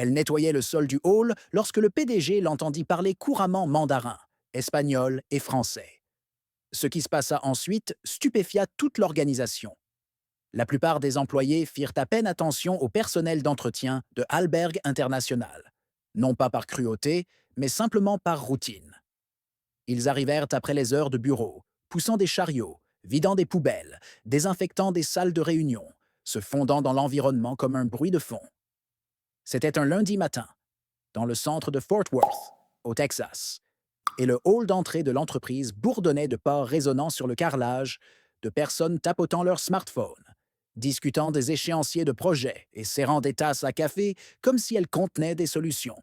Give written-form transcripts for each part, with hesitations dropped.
Elle nettoyait le sol du hall lorsque le PDG l'entendit parler couramment mandarin, espagnol et français. Ce qui se passa ensuite stupéfia toute l'organisation. La plupart des employés firent à peine attention au personnel d'entretien de Albergue International, non pas par cruauté, mais simplement par routine. Ils arrivèrent après les heures de bureau, poussant des chariots, vidant des poubelles, désinfectant des salles de réunion, se fondant dans l'environnement comme un bruit de fond. C'était un lundi matin, dans le centre de Fort Worth, au Texas, et le hall d'entrée de l'entreprise bourdonnait de pas résonnants sur le carrelage, de personnes tapotant leur smartphone, discutant des échéanciers de projets et serrant des tasses à café comme si elles contenaient des solutions.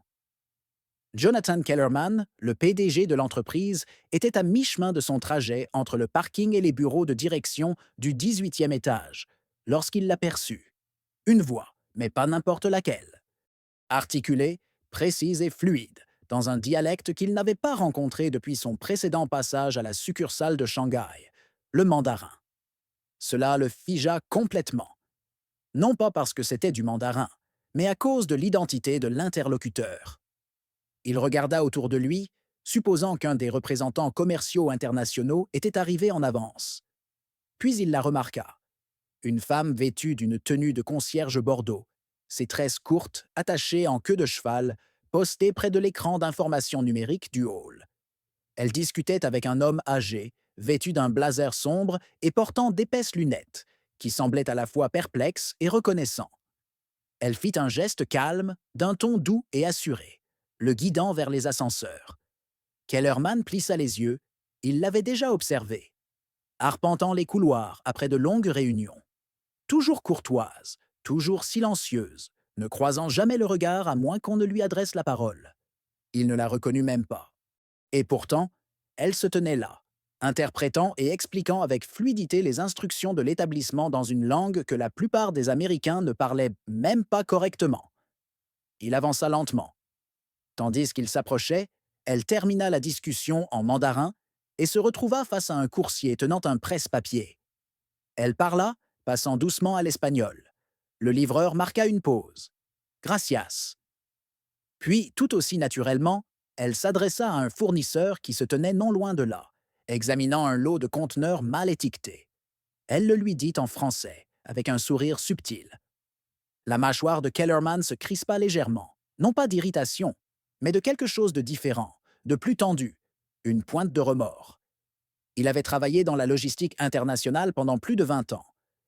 Jonathan Kellerman, le PDG de l'entreprise, était à mi-chemin de son trajet entre le parking et les bureaux de direction du 18e étage, lorsqu'il l'aperçut. Une voix, mais pas n'importe laquelle. Articulée, précise et fluide, dans un dialecte qu'il n'avait pas rencontré depuis son précédent passage à la succursale de Shanghai, le mandarin. Cela le figea complètement. Non pas parce que c'était du mandarin, mais à cause de l'identité de l'interlocuteur. Il regarda autour de lui, supposant qu'un des représentants commerciaux internationaux était arrivé en avance. Puis il la remarqua. Une femme vêtue d'une tenue de concierge bordeaux, ses tresses courtes, attachées en queue de cheval, postée près de l'écran d'information numérique du hall. Elle discutait avec un homme âgé, vêtu d'un blazer sombre et portant d'épaisses lunettes, qui semblait à la fois perplexe et reconnaissant. Elle fit un geste calme, d'un ton doux et assuré, le guidant vers les ascenseurs. Kellerman plissa les yeux, il l'avait déjà observé, arpentant les couloirs après de longues réunions. Toujours courtoise, toujours silencieuse, ne croisant jamais le regard à moins qu'on ne lui adresse la parole. Il ne la reconnut même pas. Et pourtant, elle se tenait là, interprétant et expliquant avec fluidité les instructions de l'établissement dans une langue que la plupart des Américains ne parlaient même pas correctement. Il avança lentement. Tandis qu'il s'approchait, elle termina la discussion en mandarin et se retrouva face à un coursier tenant un presse-papier. Elle parla, passant doucement à l'espagnol. Le livreur marqua une pause. Gracias. Puis, tout aussi naturellement, elle s'adressa à un fournisseur qui se tenait non loin de là, examinant un lot de conteneurs mal étiquetés. Elle le lui dit en français, avec un sourire subtil. La mâchoire de Kellerman se crispa légèrement, non pas d'irritation, mais de quelque chose de différent, de plus tendu, une pointe de remords. Il avait travaillé dans la logistique internationale pendant plus de 20 ans,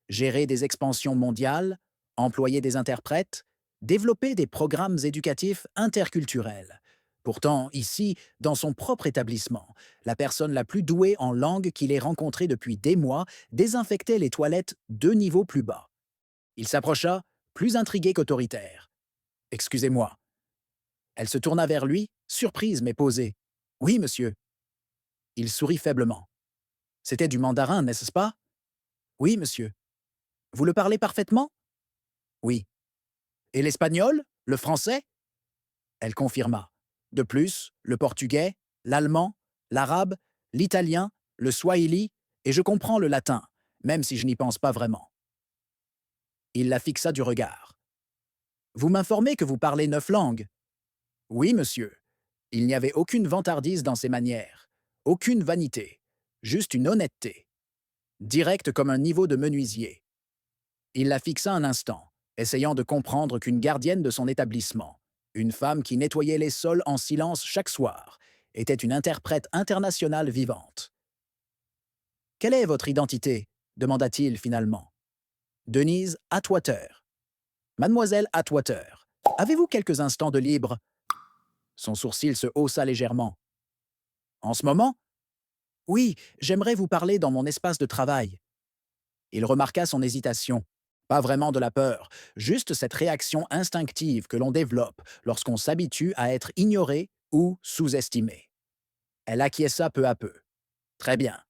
géré des expansions mondiales, employé des interprètes, développé des programmes éducatifs interculturels. Pourtant, ici, dans son propre établissement, la personne la plus douée en langue qu'il ait rencontrée depuis des mois désinfectait les toilettes 2 niveaux plus bas. Il s'approcha, plus intrigué qu'autoritaire. Excusez-moi. Elle se tourna vers lui, surprise mais posée. Oui, monsieur. Il sourit faiblement. C'était du mandarin, n'est-ce pas? Oui, monsieur. Vous le parlez parfaitement? Oui. Et l'espagnol? Le français? Elle confirma. De plus, le portugais, l'allemand, l'arabe, l'italien, le swahili, et je comprends le latin, même si je n'y pense pas vraiment. Il la fixa du regard. Vous m'informez que vous parlez 9 langues? Oui, monsieur. Il n'y avait aucune vantardise dans ses manières, aucune vanité, juste une honnêteté, directe comme un niveau de menuisier. Il la fixa un instant, essayant de comprendre qu'une gardienne de son établissement, une femme qui nettoyait les sols en silence chaque soir, était une interprète internationale vivante. Quelle est votre identité? Demanda-t-il finalement. Denise Atwater. Mademoiselle Atwater, avez-vous quelques instants de libre? Son sourcil se haussa légèrement. En ce moment? Oui, j'aimerais vous parler dans mon espace de travail. Il remarqua son hésitation. Pas vraiment de la peur, juste cette réaction instinctive que l'on développe lorsqu'on s'habitue à être ignoré ou sous-estimé. Elle acquiesça peu à peu. Très bien.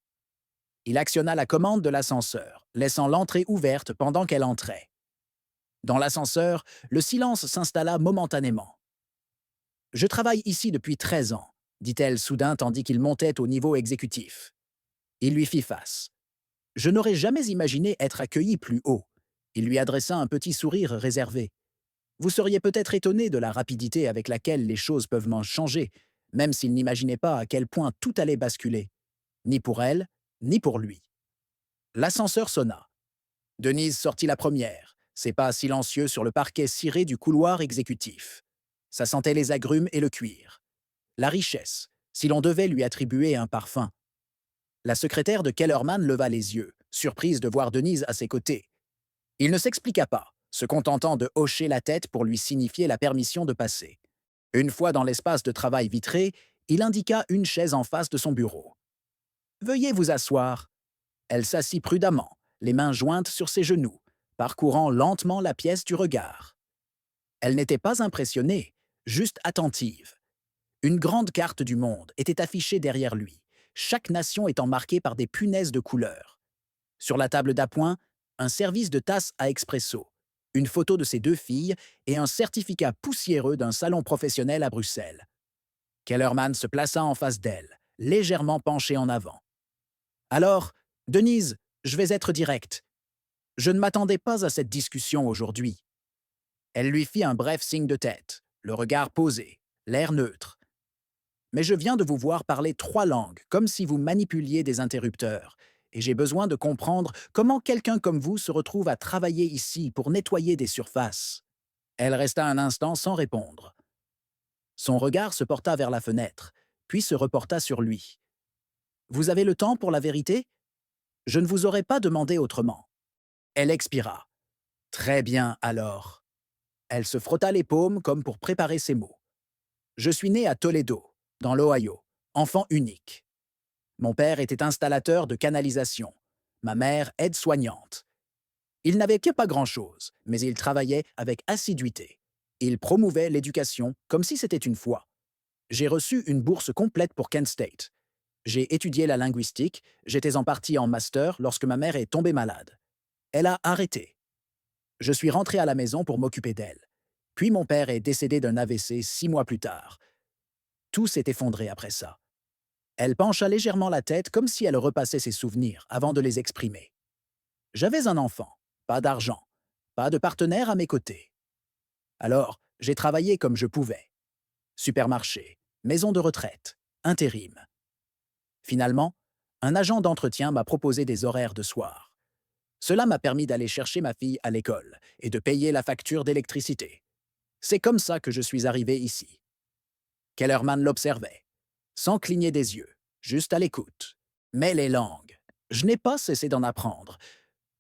Il actionna la commande de l'ascenseur, laissant l'entrée ouverte pendant qu'elle entrait. Dans l'ascenseur, le silence s'installa momentanément. Je travaille ici depuis 13 ans, dit-elle soudain tandis qu'il montait au niveau exécutif. Il lui fit face. Je n'aurais jamais imaginé être accueilli plus haut. Il lui adressa un petit sourire réservé. Vous seriez peut-être étonné de la rapidité avec laquelle les choses peuvent changer, même s'il n'imaginait pas à quel point tout allait basculer, ni pour elle, ni pour lui. L'ascenseur sonna. Denise sortit la première, ses pas silencieux sur le parquet ciré du couloir exécutif. Ça sentait les agrumes et le cuir. La richesse, si l'on devait lui attribuer un parfum. La secrétaire de Kellerman leva les yeux, surprise de voir Denise à ses côtés. Il ne s'expliqua pas, se contentant de hocher la tête pour lui signifier la permission de passer. Une fois dans l'espace de travail vitré, il indiqua une chaise en face de son bureau. « Veuillez vous asseoir. » Elle s'assit prudemment, les mains jointes sur ses genoux, parcourant lentement la pièce du regard. Elle n'était pas impressionnée, juste attentive. Une grande carte du monde était affichée derrière lui, chaque nation étant marquée par des punaises de couleur. Sur la table d'appoint, un service de tasse à expresso, une photo de ses 2 filles et un certificat poussiéreux d'un salon professionnel à Bruxelles. Kellerman se plaça en face d'elle, légèrement penché en avant. « Alors, Denise, je vais être direct. Je ne m'attendais pas à cette discussion aujourd'hui. » Elle lui fit un bref signe de tête, le regard posé, l'air neutre. « Mais je viens de vous voir parler 3 langues, comme si vous manipuliez des interrupteurs, et j'ai besoin de comprendre comment quelqu'un comme vous se retrouve à travailler ici pour nettoyer des surfaces. » Elle resta un instant sans répondre. Son regard se porta vers la fenêtre, puis se reporta sur lui. « Vous avez le temps pour la vérité? Je ne vous aurais pas demandé autrement. » Elle expira. « Très bien, alors. » Elle se frotta les paumes comme pour préparer ses mots. « Je suis né à Toledo, dans l'Ohio, enfant unique. Mon père était installateur de canalisation, ma mère aide-soignante. Il n'avait que pas grand-chose, mais il travaillait avec assiduité. Il promouvait l'éducation comme si c'était une foi. J'ai reçu une bourse complète pour Kent State. J'ai étudié la linguistique, j'étais en partie en master lorsque ma mère est tombée malade. Elle a arrêté. Je suis rentré à la maison pour m'occuper d'elle. Puis mon père est décédé d'un AVC 6 mois plus tard. Tout s'est effondré après ça. » Elle pencha légèrement la tête comme si elle repassait ses souvenirs avant de les exprimer. « J'avais un enfant, pas d'argent, pas de partenaire à mes côtés. Alors, j'ai travaillé comme je pouvais. Supermarché, maison de retraite, intérim. Finalement, un agent d'entretien m'a proposé des horaires de soir. Cela m'a permis d'aller chercher ma fille à l'école et de payer la facture d'électricité. C'est comme ça que je suis arrivé ici. » Kellerman l'observait, sans cligner des yeux, juste à l'écoute. Mais les langues, je n'ai pas cessé d'en apprendre.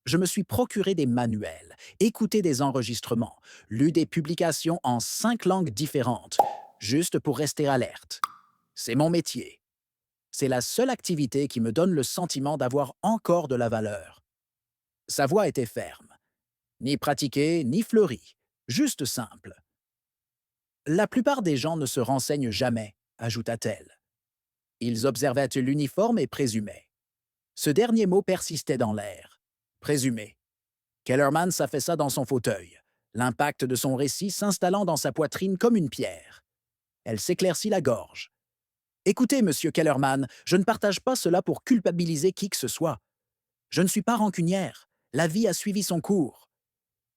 Je me suis procuré des manuels, écouté des enregistrements, lu des publications en 5 langues différentes, juste pour rester alerte. C'est mon métier. C'est la seule activité qui me donne le sentiment d'avoir encore de la valeur. Sa voix était ferme. Ni pratiquée, ni fleurie, juste simple. « La plupart des gens ne se renseignent jamais, » ajouta-t-elle. Ils observaient l'uniforme et présumaient. Ce dernier mot persistait dans l'air. Présumer. Kellerman s'affaissa dans son fauteuil, l'impact de son récit s'installant dans sa poitrine comme une pierre. Elle s'éclaircit la gorge. « Écoutez, monsieur Kellerman, je ne partage pas cela pour culpabiliser qui que ce soit. Je ne suis pas rancunière. La vie a suivi son cours.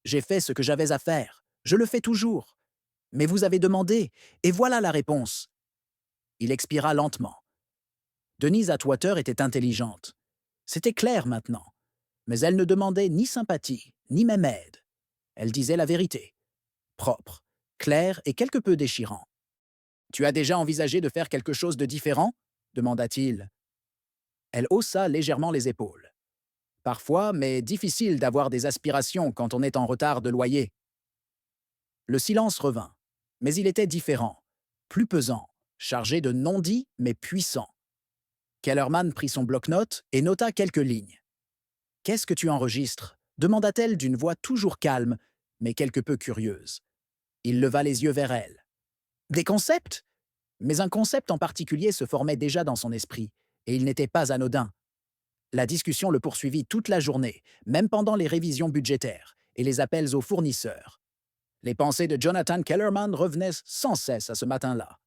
J'ai fait ce que j'avais à faire. Je le fais toujours. Mais vous avez demandé, et voilà la réponse. » Il expira lentement. Denise Atwater était intelligente. C'était clair maintenant. Mais elle ne demandait ni sympathie, ni même aide. Elle disait la vérité. Propre, clair et quelque peu déchirant. « Tu as déjà envisagé de faire quelque chose de différent ?» demanda-t-il. Elle haussa légèrement les épaules. « Parfois, mais difficile d'avoir des aspirations quand on est en retard de loyer. » Le silence revint, mais il était différent, plus pesant, chargé de non-dits mais puissant. Kellerman prit son bloc-notes et nota quelques lignes. « Qu'est-ce que tu enregistres ?» demanda-t-elle d'une voix toujours calme, mais quelque peu curieuse. Il leva les yeux vers elle. « Des concepts ?» Mais un concept en particulier se formait déjà dans son esprit, et il n'était pas anodin. La discussion le poursuivit toute la journée, même pendant les révisions budgétaires et les appels aux fournisseurs. Les pensées de Jonathan Kellerman revenaient sans cesse à ce matin-là.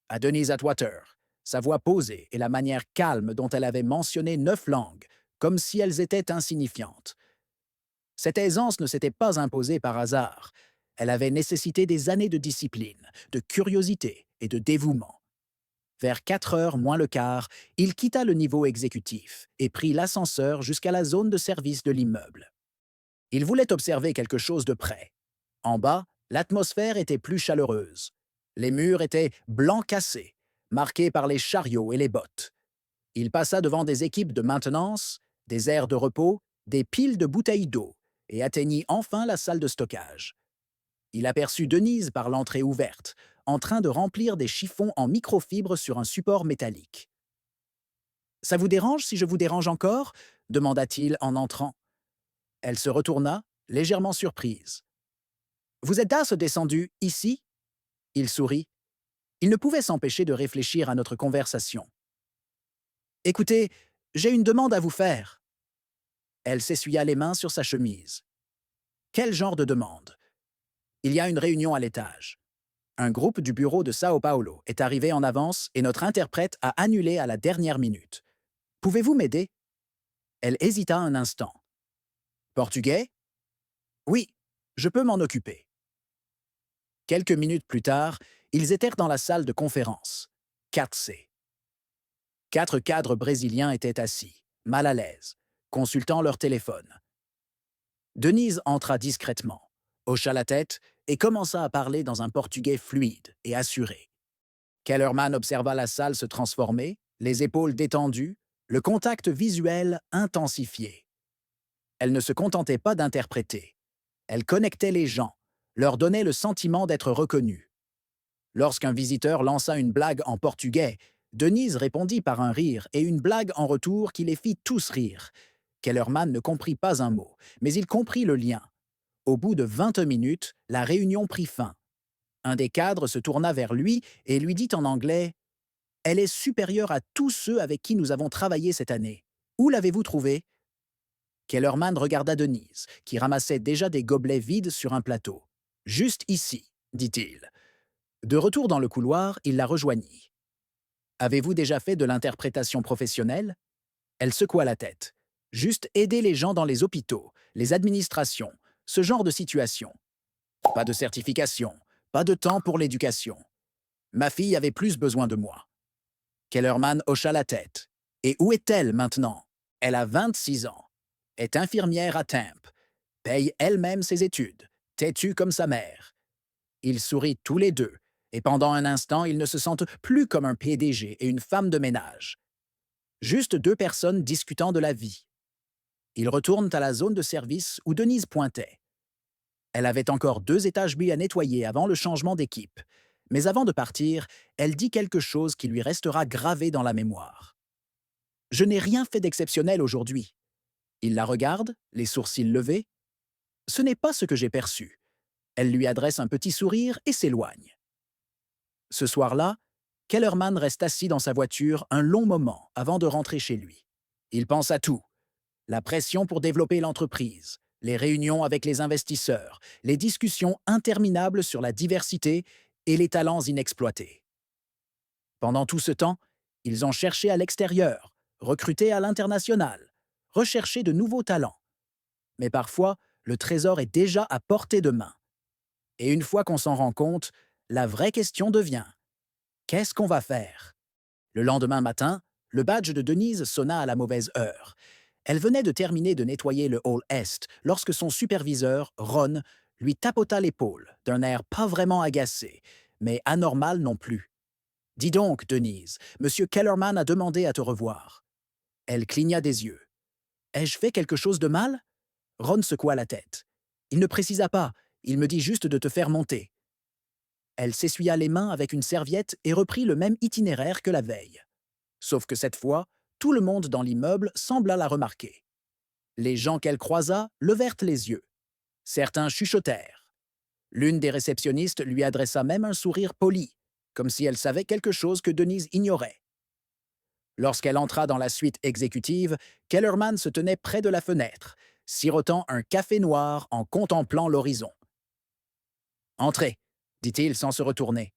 À Denise Atwater, sa voix posée et la manière calme dont elle avait mentionné 9 langues, comme si elles étaient insignifiantes. Cette aisance ne s'était pas imposée par hasard. Elle avait nécessité des années de discipline, de curiosité et de dévouement. Vers 4 heures moins le quart, il quitta le niveau exécutif et prit l'ascenseur jusqu'à la zone de service de l'immeuble. Il voulait observer quelque chose de près. En bas, l'atmosphère était plus chaleureuse. Les murs étaient blancs cassés, marqués par les chariots et les bottes. Il passa devant des équipes de maintenance, des aires de repos, des piles de bouteilles d'eau et atteignit enfin la salle de stockage. Il aperçut Denise par l'entrée ouverte, en train de remplir des chiffons en microfibre sur un support métallique. Ça vous dérange si je vous dérange encore demanda-t-il en entrant. Elle se retourna, légèrement surprise. Vous êtes d'as descendu ici? Il sourit. Il ne pouvait s'empêcher de réfléchir à notre conversation. Écoutez, j'ai une demande à vous faire. Elle s'essuya les mains sur sa chemise. Quel genre de demande? Il y a une réunion à l'étage. Un groupe du bureau de Sao Paulo est arrivé en avance et notre interprète a annulé à la dernière minute. Pouvez-vous m'aider? Elle hésita un instant. Portugais? Oui, je peux m'en occuper. Quelques minutes plus tard, ils étaient dans la salle de conférence, 4C. 4 cadres brésiliens étaient assis, mal à l'aise, consultant leur téléphone. Denise entra discrètement, hocha la tête et commença à parler dans un portugais fluide et assuré. Kellerman observa la salle se transformer, les épaules détendues, le contact visuel intensifié. Elle ne se contentait pas d'interpréter. Elle connectait les gens, leur donnait le sentiment d'être reconnue. Lorsqu'un visiteur lança une blague en portugais, Denise répondit par un rire et une blague en retour qui les fit tous rire. Kellerman ne comprit pas un mot, mais il comprit le lien. Au bout de 20 minutes, la réunion prit fin. Un des cadres se tourna vers lui et lui dit en anglais « Elle est supérieure à tous ceux avec qui nous avons travaillé cette année. Où l'avez-vous trouvée ?» Kellerman regarda Denise, qui ramassait déjà des gobelets vides sur un plateau. « Juste ici, dit-il. » De retour dans le couloir, il la rejoignit. « Avez-vous déjà fait de l'interprétation professionnelle ?» Elle secoua la tête. « Juste aider les gens dans les hôpitaux, les administrations, ce genre de situation. Pas de certification, pas de temps pour l'éducation. Ma fille avait plus besoin de moi. » Kellerman hocha la tête. « Et où est-elle maintenant? Elle a 26 ans. Est infirmière à Tempe. Paye elle-même ses études. Têtue comme sa mère. » Ils sourient tous les deux, et pendant un instant, ils ne se sentent plus comme un PDG et une femme de ménage. Juste deux personnes discutant de la vie. Ils retournent à la zone de service où Denise pointait. Elle avait encore 2 étages B à nettoyer avant le changement d'équipe. Mais avant de partir, elle dit quelque chose qui lui restera gravé dans la mémoire. « Je n'ai rien fait d'exceptionnel aujourd'hui. » Il la regarde, les sourcils levés. « Ce n'est pas ce que j'ai perçu. » Elle lui adresse un petit sourire et s'éloigne. Ce soir-là, Kellerman reste assis dans sa voiture un long moment avant de rentrer chez lui. Il pense à tout. La pression pour développer l'entreprise, les réunions avec les investisseurs, les discussions interminables sur la diversité et les talents inexploités. Pendant tout ce temps, ils ont cherché à l'extérieur, recruté à l'international, recherché de nouveaux talents. Mais parfois, le trésor est déjà à portée de main. Et une fois qu'on s'en rend compte, la vraie question devient « Qu'est-ce qu'on va faire ?» Le lendemain matin, le badge de Denise sonna à la mauvaise heure. Elle venait de terminer de nettoyer le hall Est lorsque son superviseur, Ron, lui tapota l'épaule d'un air pas vraiment agacé, mais anormal non plus. « Dis donc, Denise, Monsieur Kellerman a demandé à te revoir. » Elle cligna des yeux. « Ai-je fait quelque chose de mal ?» Ron secoua la tête. « Il ne précisa pas, il me dit juste de te faire monter. » Elle s'essuya les mains avec une serviette et reprit le même itinéraire que la veille. Sauf que cette fois, tout le monde dans l'immeuble sembla la remarquer. Les gens qu'elle croisa levèrent les yeux. Certains chuchotèrent. L'une des réceptionnistes lui adressa même un sourire poli, comme si elle savait quelque chose que Denise ignorait. Lorsqu'elle entra dans la suite exécutive, Kellerman se tenait près de la fenêtre, sirotant un café noir en contemplant l'horizon. « Entrez », dit-il sans se retourner.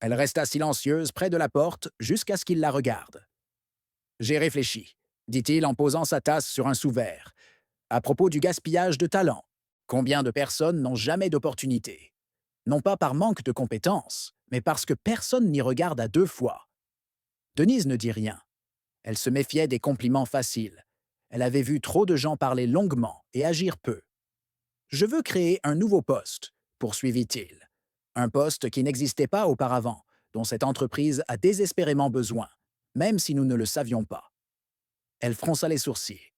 Elle resta silencieuse près de la porte jusqu'à ce qu'il la regarde. « J'ai réfléchi », dit-il en posant sa tasse sur un sous-verre, « à propos du gaspillage de talent. Combien de personnes n'ont jamais d'opportunité? Non pas par manque de compétences, mais parce que personne n'y regarde à deux fois. Denise ne dit rien. Elle se méfiait des compliments faciles. Elle avait vu trop de gens parler longuement et agir peu. Je veux créer un nouveau poste, poursuivit-il. Un poste qui n'existait pas auparavant, dont cette entreprise a désespérément besoin, même si nous ne le savions pas. Elle fronça les sourcils.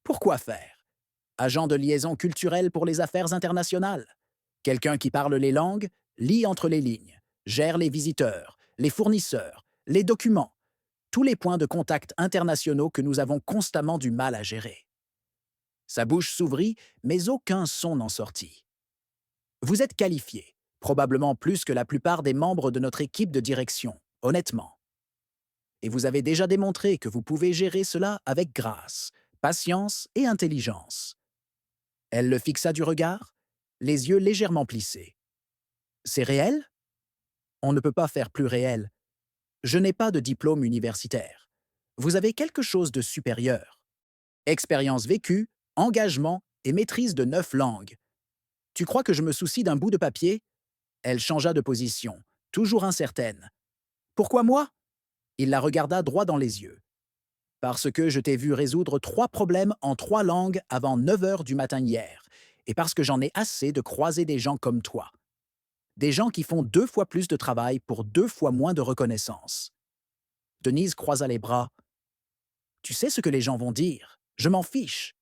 Pourquoi faire? Agent de liaison culturelle pour les affaires internationales? Quelqu'un qui parle les langues, lit entre les lignes, gère les visiteurs, les fournisseurs, les documents, tous les points de contact internationaux que nous avons constamment du mal à gérer. Sa bouche s'ouvrit, mais aucun son n'en sortit. Vous êtes qualifié, probablement plus que la plupart des membres de notre équipe de direction, honnêtement. Et vous avez déjà démontré que vous pouvez gérer cela avec grâce, patience et intelligence. Elle le fixa du regard, les yeux légèrement plissés. C'est réel? On ne peut pas faire plus réel. Je n'ai pas de diplôme universitaire. Vous avez quelque chose de supérieur. Expérience vécue, engagement et maîtrise de 9 langues. Tu crois que je me soucie d'un bout de papier? Elle changea de position, toujours incertaine. Pourquoi moi? Il la regarda droit dans les yeux. Parce que je t'ai vu résoudre 3 problèmes en 3 langues avant 9 heures du matin hier, et parce que j'en ai assez de croiser des gens comme toi. Des gens qui font 2 fois plus de travail pour 2 fois moins de reconnaissance. Denise croisa les bras. Tu sais ce que les gens vont dire. Je m'en fiche.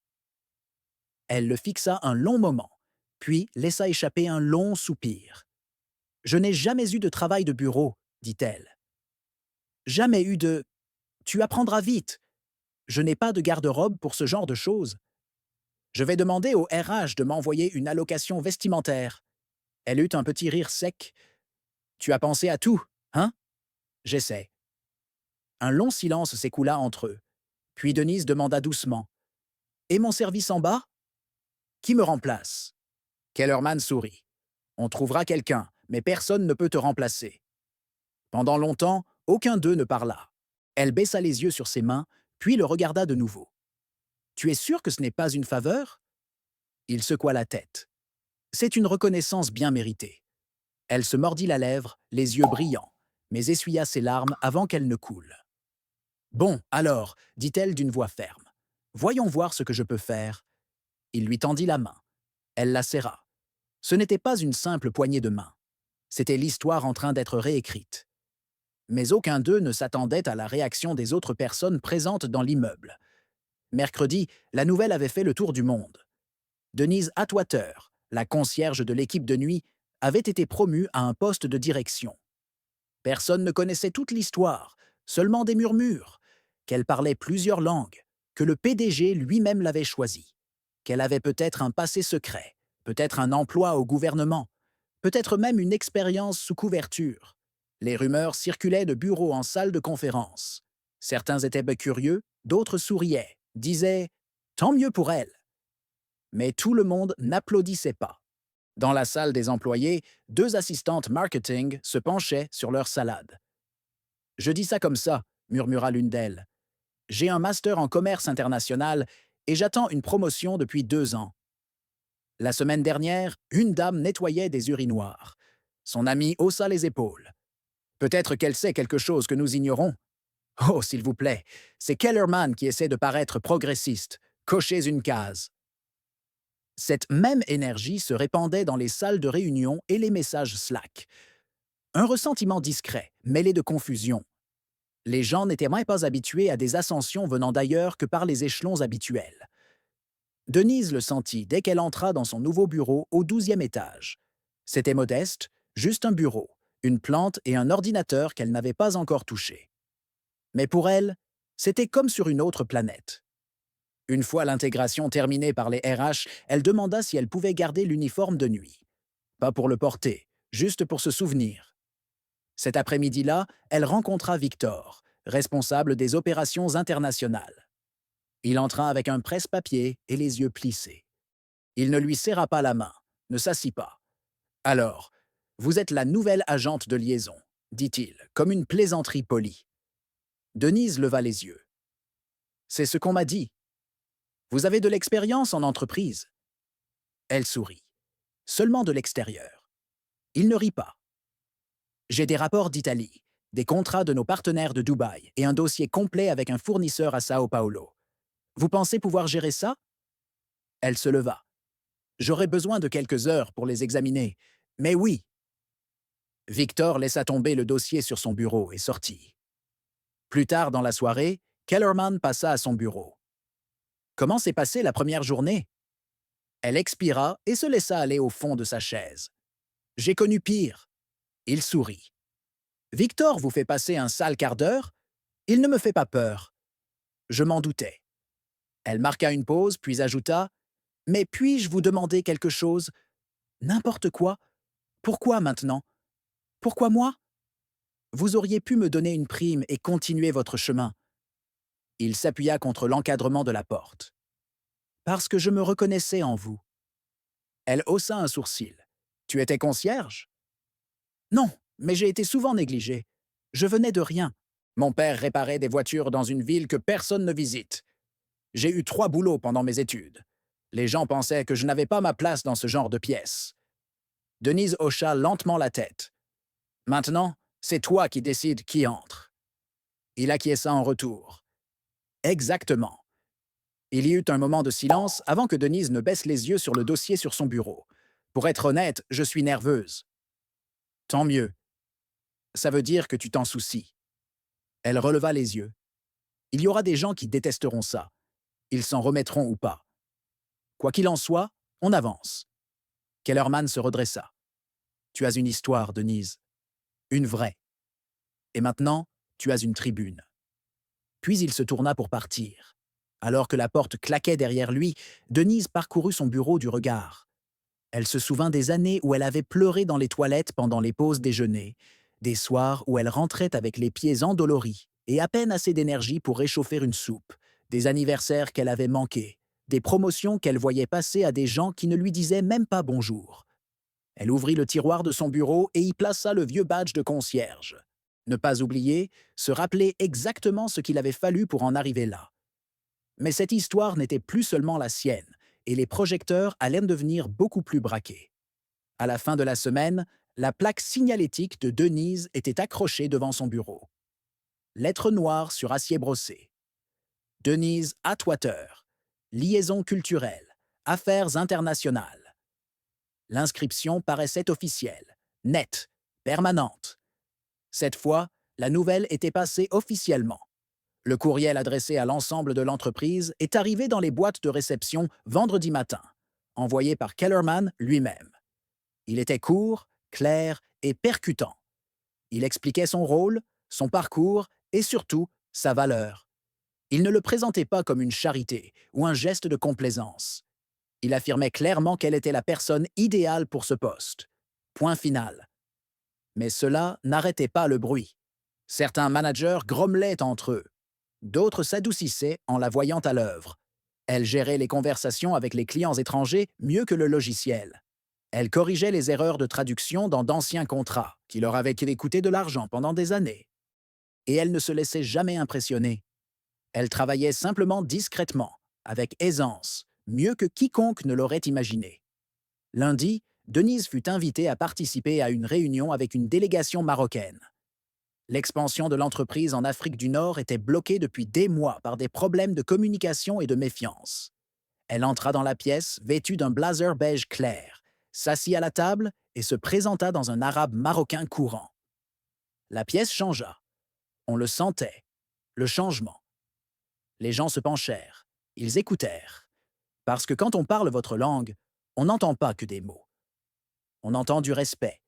Elle le fixa un long moment, puis laissa échapper un long soupir. Je n'ai jamais eu de travail de bureau, dit-elle. Jamais eu de... Tu apprendras vite. Je n'ai pas de garde-robe pour ce genre de choses. Je vais demander au RH de m'envoyer une allocation vestimentaire. Elle eut un petit rire sec. Tu as pensé à tout, hein? J'essaie. Un long silence s'écoula entre eux. Puis Denise demanda doucement. Et mon service en bas? Qui me remplace? Kellerman sourit. On trouvera quelqu'un, mais personne ne peut te remplacer. Pendant longtemps, aucun d'eux ne parla. Elle baissa les yeux sur ses mains, puis le regarda de nouveau. Tu es sûr que ce n'est pas une faveur? Il secoua la tête. C'est une reconnaissance bien méritée. Elle se mordit la lèvre, les yeux brillants, mais essuya ses larmes avant qu'elles ne coulent. Bon, alors, dit-elle d'une voix ferme. Voyons voir ce que je peux faire. Il lui tendit la main. Elle la serra. Ce n'était pas une simple poignée de main. C'était l'histoire en train d'être réécrite. Mais aucun d'eux ne s'attendait à la réaction des autres personnes présentes dans l'immeuble. Mercredi, la nouvelle avait fait le tour du monde. Denise Atwater, la concierge de l'équipe de nuit, avait été promue à un poste de direction. Personne ne connaissait toute l'histoire, seulement des murmures, qu'elle parlait plusieurs langues, que le PDG lui-même l'avait choisie, qu'elle avait peut-être un passé secret, peut-être un emploi au gouvernement, peut-être même une expérience sous couverture. Les rumeurs circulaient de bureau en salle de conférence. Certains étaient curieux, d'autres souriaient, disaient « Tant mieux pour elle ». Mais tout le monde n'applaudissait pas. Dans la salle des employés, 2 assistantes marketing se penchaient sur leur salade. « Je dis ça comme ça », murmura l'une d'elles. « J'ai un master en commerce international et j'attends une promotion depuis 2 ans. » La semaine dernière, une dame nettoyait des urinoirs. Son amie haussa les épaules. « Peut-être qu'elle sait quelque chose que nous ignorons. » Oh, s'il vous plaît, c'est Kellerman qui essaie de paraître progressiste. Cochez une case. Cette même énergie se répandait dans les salles de réunion et les messages Slack. Un ressentiment discret, mêlé de confusion. Les gens n'étaient même pas habitués à des ascensions venant d'ailleurs que par les échelons habituels. Denise le sentit dès qu'elle entra dans son nouveau bureau au 12e étage. C'était modeste, juste un bureau, une plante et un ordinateur qu'elle n'avait pas encore touché. Mais pour elle, c'était comme sur une autre planète. Une fois l'intégration terminée par les RH, elle demanda si elle pouvait garder l'uniforme de nuit. Pas pour le porter, juste pour se souvenir. Cet après-midi-là, elle rencontra Victor, responsable des opérations internationales. Il entra avec un presse-papier et les yeux plissés. Il ne lui serra pas la main, ne s'assit pas. « Alors, vous êtes la nouvelle agente de liaison, » dit-il, comme une plaisanterie polie. Denise leva les yeux. « C'est ce qu'on m'a dit. Vous avez de l'expérience en entreprise. » Elle sourit. Seulement de l'extérieur. Il ne rit pas. J'ai des rapports d'Italie, des contrats de nos partenaires de Dubaï et un dossier complet avec un fournisseur à Sao Paulo. Vous pensez pouvoir gérer ça? Elle se leva. J'aurais besoin de quelques heures pour les examiner. Mais oui. Victor laissa tomber le dossier sur son bureau et sortit. Plus tard dans la soirée, Kellerman passa à son bureau. Comment s'est passée la première journée? Elle expira et se laissa aller au fond de sa chaise. J'ai connu pire. Il sourit. Victor vous fait passer un sale quart d'heure? Il ne me fait pas peur. Je m'en doutais. Elle marqua une pause, puis ajouta: Mais puis-je vous demander quelque chose? N'importe quoi. Pourquoi maintenant? Pourquoi moi? Vous auriez pu me donner une prime et continuer votre chemin. Il s'appuya contre l'encadrement de la porte. Parce que je me reconnaissais en vous. Elle haussa un sourcil. Tu étais concierge? Non, mais j'ai été souvent négligé. Je venais de rien. Mon père réparait des voitures dans une ville que personne ne visite. J'ai eu 3 boulots pendant mes études. Les gens pensaient que je n'avais pas ma place dans ce genre de pièce. Denise hocha lentement la tête. Maintenant, c'est toi qui décides qui entre. Il acquiesça en retour. Exactement. Il y eut un moment de silence avant que Denise ne baisse les yeux sur le dossier sur son bureau. Pour être honnête, je suis nerveuse. Tant mieux. Ça veut dire que tu t'en soucies. Elle releva les yeux. Il y aura des gens qui détesteront ça. Ils s'en remettront ou pas. Quoi qu'il en soit, on avance. Kellerman se redressa. Tu as une histoire, Denise. Une vraie. Et maintenant, tu as une tribune. Puis il se tourna pour partir. Alors que la porte claquait derrière lui, Denise parcourut son bureau du regard. Elle se souvint des années où elle avait pleuré dans les toilettes pendant les pauses déjeuner, des soirs où elle rentrait avec les pieds endoloris et à peine assez d'énergie pour réchauffer une soupe, des anniversaires qu'elle avait manqués, des promotions qu'elle voyait passer à des gens qui ne lui disaient même pas bonjour. Elle ouvrit le tiroir de son bureau et y plaça le vieux badge de concierge. Ne pas oublier, se rappeler exactement ce qu'il avait fallu pour en arriver là. Mais cette histoire n'était plus seulement la sienne, et les projecteurs allaient devenir beaucoup plus braqués. À la fin de la semaine, la plaque signalétique de Denise était accrochée devant son bureau. Lettre noire sur acier brossé. Denise Atwater. Liaison culturelle. Affaires internationales. L'inscription paraissait officielle, nette, permanente. Cette fois, la nouvelle était passée officiellement. Le courriel adressé à l'ensemble de l'entreprise est arrivé dans les boîtes de réception vendredi matin, envoyé par Kellerman lui-même. Il était court, clair et percutant. Il expliquait son rôle, son parcours et surtout sa valeur. Il ne le présentait pas comme une charité ou un geste de complaisance. Il affirmait clairement qu'elle était la personne idéale pour ce poste. Point final. Mais cela n'arrêtait pas le bruit. Certains managers grommelaient entre eux. D'autres s'adoucissaient en la voyant à l'œuvre. Elle gérait les conversations avec les clients étrangers mieux que le logiciel. Elle corrigeait les erreurs de traduction dans d'anciens contrats qui leur avaient coûté de l'argent pendant des années. Et elle ne se laissait jamais impressionner. Elle travaillait simplement discrètement, avec aisance, mieux que quiconque ne l'aurait imaginé. Lundi, Denise fut invitée à participer à une réunion avec une délégation marocaine. L'expansion de l'entreprise en Afrique du Nord était bloquée depuis des mois par des problèmes de communication et de méfiance. Elle entra dans la pièce, vêtue d'un blazer beige clair, s'assit à la table et se présenta dans un arabe marocain courant. La pièce changea. On le sentait, le changement. Les gens se penchèrent, ils écoutèrent. Parce que quand on parle votre langue, on n'entend pas que des mots. On entend du respect.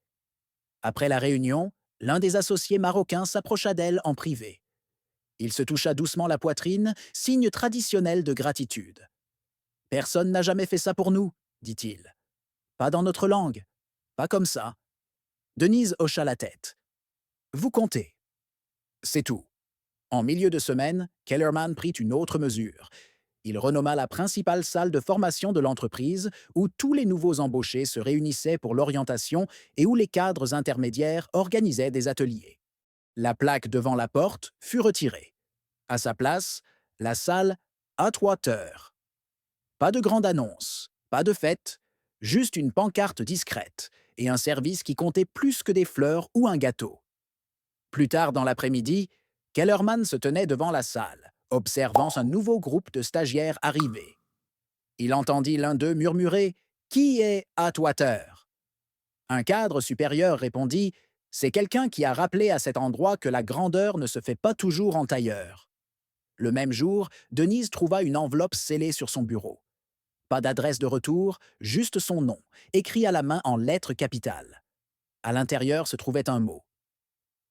Après la réunion, l'un des associés marocains s'approcha d'elle en privé. Il se toucha doucement la poitrine, signe traditionnel de gratitude. « Personne n'a jamais fait ça pour nous, dit-il. Pas dans notre langue. Pas comme ça. » Denise hocha la tête. « Vous comptez. » C'est tout. En milieu de semaine, Kellerman prit une autre mesure. Il renomma la principale salle de formation de l'entreprise où tous les nouveaux embauchés se réunissaient pour l'orientation et où les cadres intermédiaires organisaient des ateliers. La plaque devant la porte fut retirée. À sa place, la salle Atwater. Pas de grande annonce, pas de fête, Juste une pancarte discrète et un service qui comptait plus que des fleurs ou un gâteau. Plus tard dans l'après-midi, Kellerman se tenait devant la salle, observant un nouveau groupe de stagiaires arriver. Il entendit l'un d'eux murmurer « Qui est Atwater ?» Un cadre supérieur répondit « C'est quelqu'un qui a rappelé à cet endroit que la grandeur ne se fait pas toujours en tailleur. » Le même jour, Denise trouva une enveloppe scellée sur son bureau. Pas d'adresse de retour, juste son nom, écrit à la main en lettres capitales. À l'intérieur se trouvait un mot.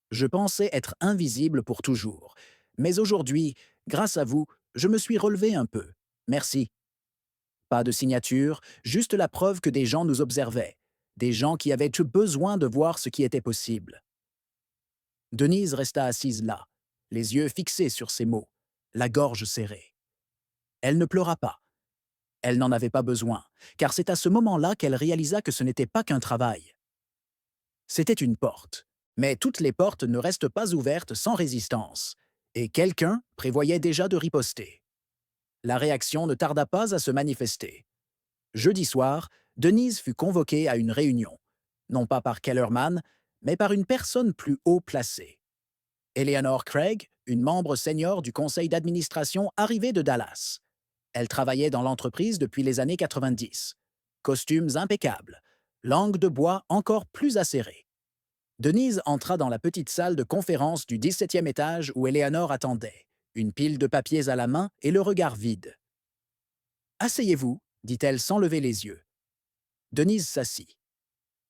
Je pensais être invisible pour toujours. Mais aujourd'hui, grâce à vous, je me suis relevé un peu. Merci. Pas de signature, juste la preuve que des gens nous observaient. Des gens qui avaient eu besoin de voir ce qui était possible. Denise resta assise là, les yeux fixés sur ces mots, la gorge serrée. Elle ne pleura pas. Elle n'en avait pas besoin, car c'est à ce moment-là qu'elle réalisa que ce n'était pas qu'un travail. C'était une porte. Mais toutes les portes ne restent pas ouvertes sans résistance, et quelqu'un prévoyait déjà de riposter. La réaction ne tarda pas à se manifester. Jeudi soir, Denise fut convoquée à une réunion, non pas par Kellerman, mais par une personne plus haut placée. Eleanor Craig, une membre senior du conseil d'administration arrivée de Dallas. Elle travaillait dans l'entreprise depuis les années 90. Costumes impeccables, langue de bois encore plus acérée. Denise entra dans la petite salle de conférence du 17e étage où Eleanor attendait, une pile de papiers à la main et le regard vide. « Asseyez-vous » dit-elle sans lever les yeux. Denise s'assit.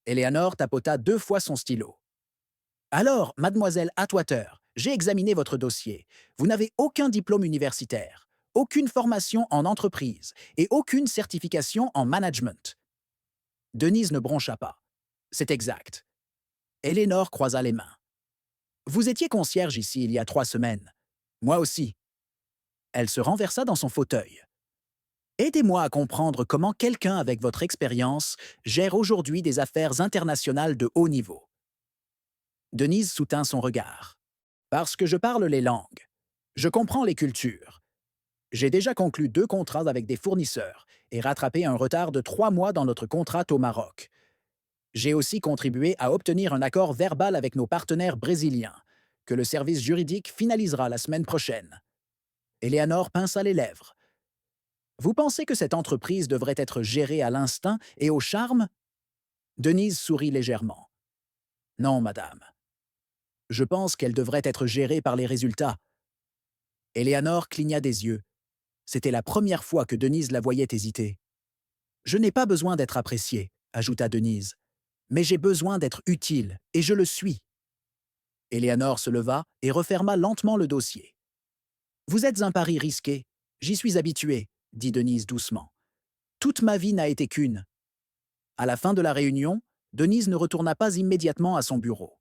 Eleanor tapota 2 fois son stylo. « Alors, mademoiselle Atwater, j'ai examiné votre dossier. Vous n'avez aucun diplôme universitaire, aucune formation en entreprise et aucune certification en management. » Denise ne broncha pas. « C'est exact. » Eleanor croisa les mains. « Vous étiez concierge ici il y a 3 semaines. Moi aussi. » Elle se renversa dans son fauteuil. « Aidez-moi à comprendre comment quelqu'un avec votre expérience gère aujourd'hui des affaires internationales de haut niveau. » Denise soutint son regard. « Parce que je parle les langues. Je comprends les cultures. J'ai déjà conclu 2 contrats avec des fournisseurs et rattrapé un retard de 3 mois dans notre contrat au Maroc. J'ai aussi contribué à obtenir un accord verbal avec nos partenaires brésiliens, que le service juridique finalisera la semaine prochaine. » Eleanor pinça les lèvres. « Vous pensez que cette entreprise devrait être gérée à l'instinct et au charme ?» Denise sourit légèrement. « Non, madame. Je pense qu'elle devrait être gérée par les résultats. » Eleanor cligna des yeux. C'était la première fois que Denise la voyait hésiter. « Je n'ai pas besoin d'être appréciée, » ajouta Denise. « Mais j'ai besoin d'être utile, et je le suis. » Eleanor se leva et referma lentement le dossier. « Vous êtes un pari risqué. J'y suis habituée, » dit Denise doucement. « Toute ma vie n'a été qu'une. » À la fin de la réunion, Denise ne retourna pas immédiatement à son bureau.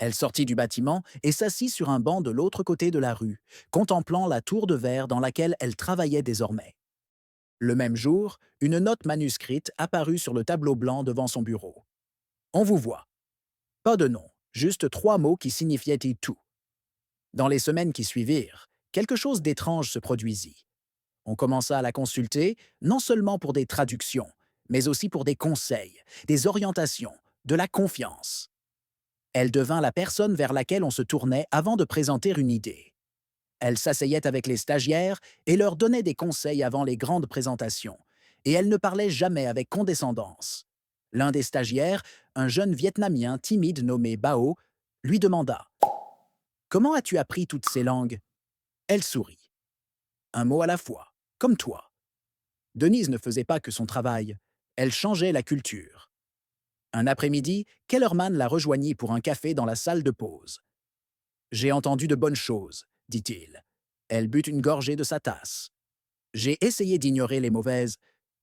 Elle sortit du bâtiment et s'assit sur un banc de l'autre côté de la rue, contemplant la tour de verre dans laquelle elle travaillait désormais. Le même jour, une note manuscrite apparut sur le tableau blanc devant son bureau. « On vous voit. » Pas de nom, juste 3 mots qui signifiaient tout. Dans les semaines qui suivirent, quelque chose d'étrange se produisit. On commença à la consulter, non seulement pour des traductions, mais aussi pour des conseils, des orientations, de la confiance. Elle devint la personne vers laquelle on se tournait avant de présenter une idée. Elle s'asseyait avec les stagiaires et leur donnait des conseils avant les grandes présentations, et elle ne parlait jamais avec condescendance. L'un des stagiaires, un jeune Vietnamien timide nommé Bao, lui demanda « Comment as-tu appris toutes ces langues ?» Elle sourit. « Un mot à la fois, comme toi. » Denise ne faisait pas que son travail, elle changeait la culture. Un après-midi, Kellerman la rejoignit pour un café dans la salle de pause. « J'ai entendu de bonnes choses, » dit-il. Elle but une gorgée de sa tasse. « J'ai essayé d'ignorer les mauvaises.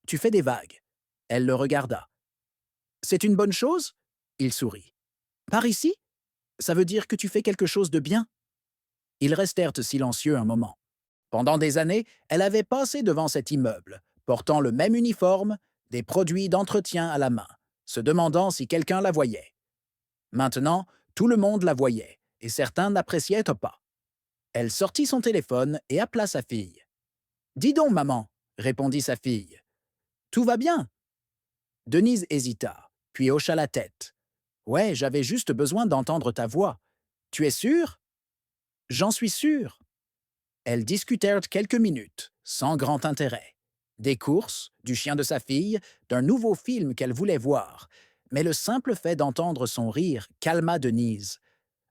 Tu fais des vagues. » Elle le regarda. « C'est une bonne chose ?» Il sourit. « Par ici? Ça veut dire que tu fais quelque chose de bien ?» Ils restèrent silencieux un moment. Pendant des années, elle avait passé devant cet immeuble, portant le même uniforme, des produits d'entretien à la main, se demandant si quelqu'un la voyait. Maintenant, tout le monde la voyait, et certains n'appréciaient pas. Elle sortit son téléphone et appela sa fille. « Dis donc, maman, » répondit sa fille. « Tout va bien ?» Denise hésita, puis hocha la tête. Ouais, j'avais juste besoin d'entendre ta voix. Tu es sûr? J'en suis sûr. Elles discutèrent quelques minutes, sans grand intérêt. Des courses, du chien de sa fille, d'un nouveau film qu'elle voulait voir. Mais le simple fait d'entendre son rire calma Denise.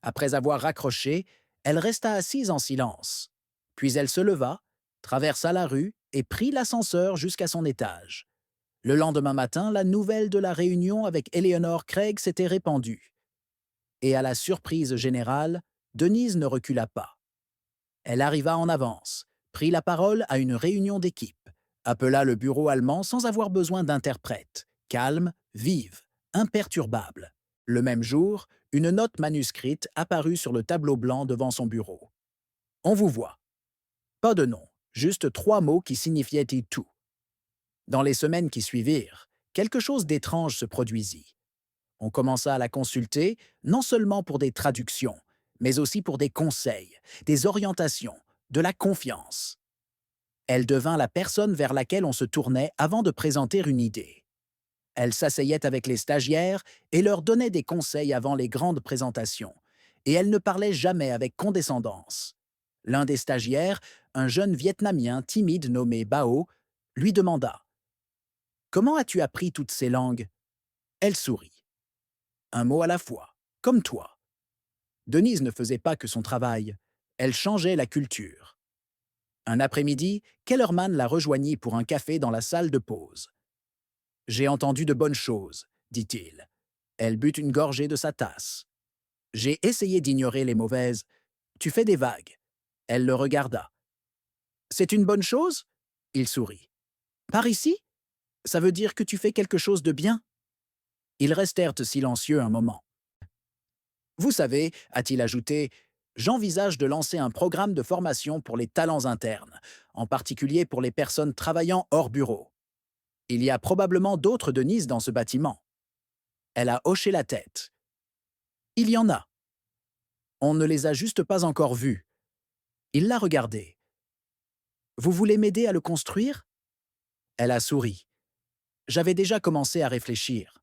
Après avoir raccroché, elle resta assise en silence. Puis elle se leva, traversa la rue et prit l'ascenseur jusqu'à son étage. Le lendemain matin, la nouvelle de la réunion avec Eleanor Craig s'était répandue. Et à la surprise générale, Denise ne recula pas. Elle arriva en avance, prit la parole à une réunion d'équipe, appela le bureau allemand sans avoir besoin d'interprète, calme, vive, imperturbable. Le même jour, une note manuscrite apparut sur le tableau blanc devant son bureau. On vous voit. Pas de nom, juste 3 mots qui signifiaient tout. Dans les semaines qui suivirent, quelque chose d'étrange se produisit. On commença à la consulter, non seulement pour des traductions, mais aussi pour des conseils, des orientations, de la confiance. Elle devint la personne vers laquelle on se tournait avant de présenter une idée. Elle s'asseyait avec les stagiaires et leur donnait des conseils avant les grandes présentations, et elle ne parlait jamais avec condescendance. L'un des stagiaires, un jeune Vietnamien timide nommé Bao, lui demanda « Comment as-tu appris toutes ces langues ?» Elle sourit. Un mot à la fois, comme toi. Denise ne faisait pas que son travail, elle changeait la culture. Un après-midi, Kellerman la rejoignit pour un café dans la salle de pause. J'ai entendu de bonnes choses, dit-il. Elle but une gorgée de sa tasse. J'ai essayé d'ignorer les mauvaises. Tu fais des vagues. Elle le regarda. C'est une bonne chose? Il sourit. Par ici? Ça veut dire que tu fais quelque chose de bien? Ils restèrent silencieux un moment. Vous savez, a-t-il ajouté, j'envisage de lancer un programme de formation pour les talents internes, en particulier pour les personnes travaillant hors bureau. Il y a probablement d'autres Denise dans ce bâtiment. Elle a hoché la tête. Il y en a. On ne les a juste pas encore vus. Il l'a regardé. Vous voulez m'aider à le construire? Elle a souri. J'avais déjà commencé à réfléchir.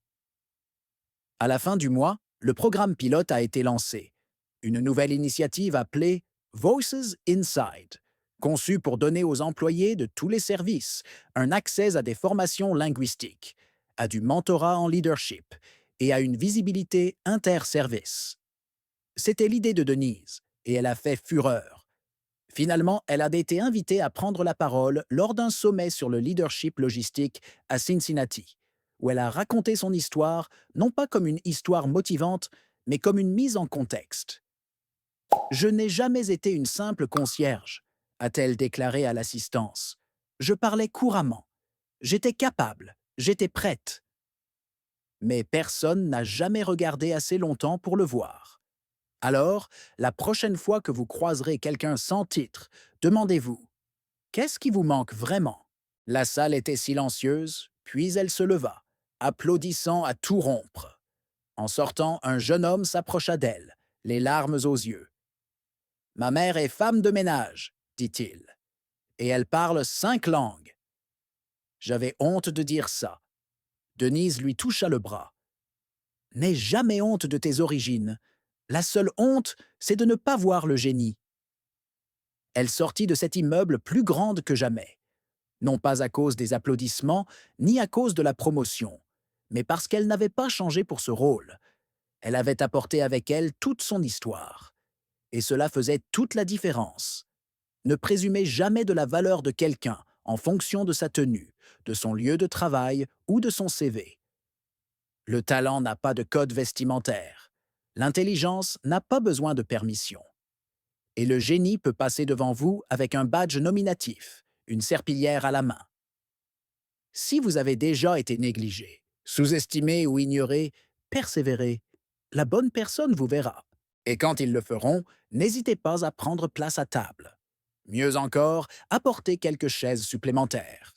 À la fin du mois, le programme pilote a été lancé. Une nouvelle initiative appelée Voices Inside, conçue pour donner aux employés de tous les services un accès à des formations linguistiques, à du mentorat en leadership et à une visibilité inter-service. C'était l'idée de Denise, et elle a fait fureur. Finalement, elle a été invitée à prendre la parole lors d'un sommet sur le leadership logistique à Cincinnati, où elle a raconté son histoire, non pas comme une histoire motivante, mais comme une mise en contexte. Je n'ai jamais été une simple concierge, a-t-elle déclaré à l'assistance. Je parlais couramment. J'étais capable, j'étais prête. Mais personne n'a jamais regardé assez longtemps pour le voir. Alors, la prochaine fois que vous croiserez quelqu'un sans titre, demandez-vous « Qu'est-ce qui vous manque vraiment ?» La salle était silencieuse, puis elle se leva, applaudissant à tout rompre. En sortant, un jeune homme s'approcha d'elle, les larmes aux yeux. « Ma mère est femme de ménage, dit-il, et elle parle 5 langues. » J'avais honte de dire ça. Denise lui toucha le bras. « N'aie jamais honte de tes origines. La seule honte, c'est de ne pas voir le génie. » Elle sortit de cet immeuble plus grande que jamais. Non pas à cause des applaudissements, ni à cause de la promotion, mais parce qu'elle n'avait pas changé pour ce rôle. Elle avait apporté avec elle toute son histoire. Et cela faisait toute la différence. Ne présumez jamais de la valeur de quelqu'un en fonction de sa tenue, de son lieu de travail ou de son CV. Le talent n'a pas de code vestimentaire. L'intelligence n'a pas besoin de permission. Et le génie peut passer devant vous avec un badge nominatif, une serpillière à la main. Si vous avez déjà été négligé, sous-estimé ou ignoré, persévérez. La bonne personne vous verra. Et quand ils le feront, n'hésitez pas à prendre place à table. Mieux encore, apportez quelques chaises supplémentaires.